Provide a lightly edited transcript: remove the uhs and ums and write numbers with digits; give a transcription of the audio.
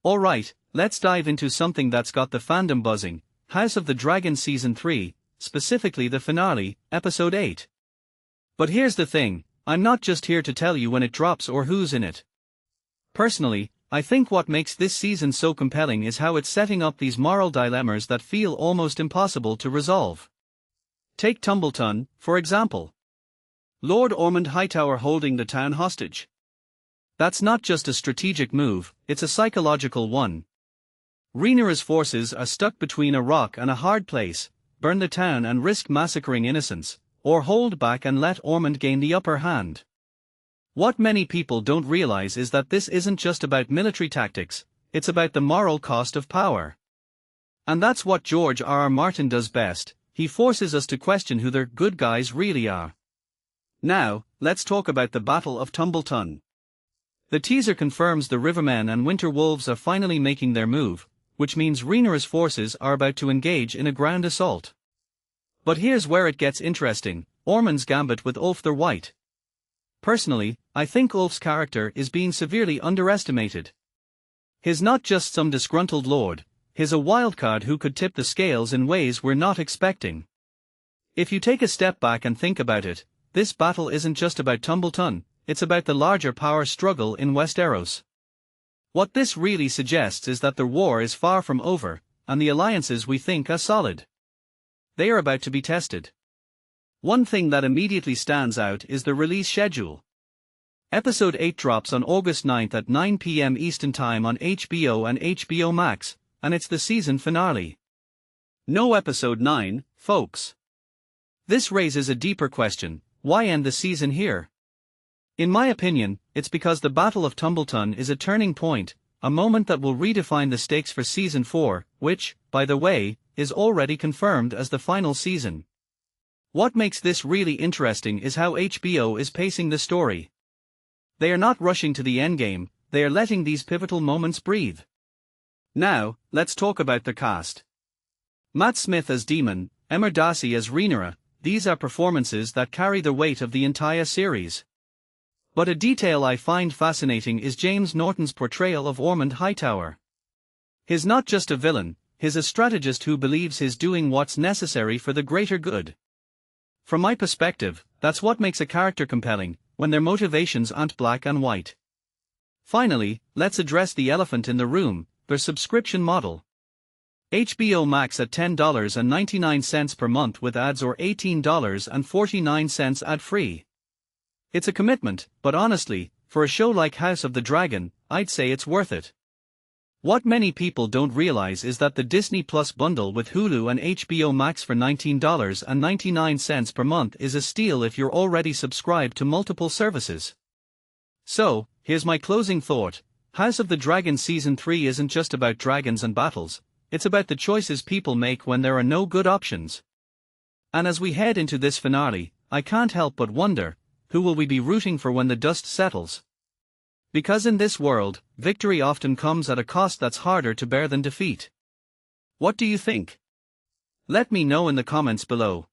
Alright, let's dive into something that's got the fandom buzzing, House of the Dragon Season 3, specifically the finale, Episode 8. But here's the thing, I'm not just here to tell you when it drops or who's in it. Personally, I think what makes this season so compelling is how it's setting up these moral dilemmas that feel almost impossible to resolve. Take Tumbleton, for example. Lord Ormund Hightower holding the town hostage. That's not just a strategic move, it's a psychological one. Rhaenyra's forces are stuck between a rock and a hard place: burn the town and risk massacring innocents, or hold back and let Ormund gain the upper hand. What many people don't realize is that this isn't just about military tactics, it's about the moral cost of power. And that's what George R.R. Martin does best, he forces us to question who the good guys really are. Now, let's talk about the Battle of Tumbleton. The teaser confirms the Rivermen and Winter Wolves are finally making their move, which means Rhaenyra's forces are about to engage in a ground assault. But here's where it gets interesting: Ormund's gambit with Ulf the White. Personally, I think Ulf's character is being severely underestimated. He's not just some disgruntled lord, he's a wildcard who could tip the scales in ways we're not expecting. If you take a step back and think about it, this battle isn't just about Tumbleton, it's about the larger power struggle in Westeros. What this really suggests is that the war is far from over, and the alliances we think are solid, they are about to be tested. One thing that immediately stands out is the release schedule. Episode 8 drops on August 9th at 9 p.m. Eastern Time on HBO and HBO Max, and it's the season finale. No Episode 9, folks. This raises a deeper question: why end the season here? In my opinion, it's because the Battle of Tumbleton is a turning point, a moment that will redefine the stakes for Season 4, which, by the way, is already confirmed as the final season. What makes this really interesting is how HBO is pacing the story. They are not rushing to the endgame, they are letting these pivotal moments breathe. Now, let's talk about the cast. Matt Smith as Daemon, Emma Darcy as Rhaenyra, these are performances that carry the weight of the entire series. But a detail I find fascinating is James Norton's portrayal of Ormund Hightower. He's not just a villain, he's a strategist who believes he's doing what's necessary for the greater good. From my perspective, that's what makes a character compelling, when their motivations aren't black and white. Finally, let's address the elephant in the room: their subscription model. HBO Max at $10.99 per month with ads, or $18.49 ad-free. It's a commitment, but honestly, for a show like House of the Dragon, I'd say it's worth it. What many people don't realize is that the Disney Plus bundle with Hulu and HBO Max for $19.99 per month is a steal if you're already subscribed to multiple services. So, here's my closing thought: House of the Dragon Season 3 isn't just about dragons and battles, it's about the choices people make when there are no good options. And as we head into this finale, I can't help but wonder, who will we be rooting for when the dust settles? Because in this world, victory often comes at a cost that's harder to bear than defeat. What do you think? Let me know in the comments below.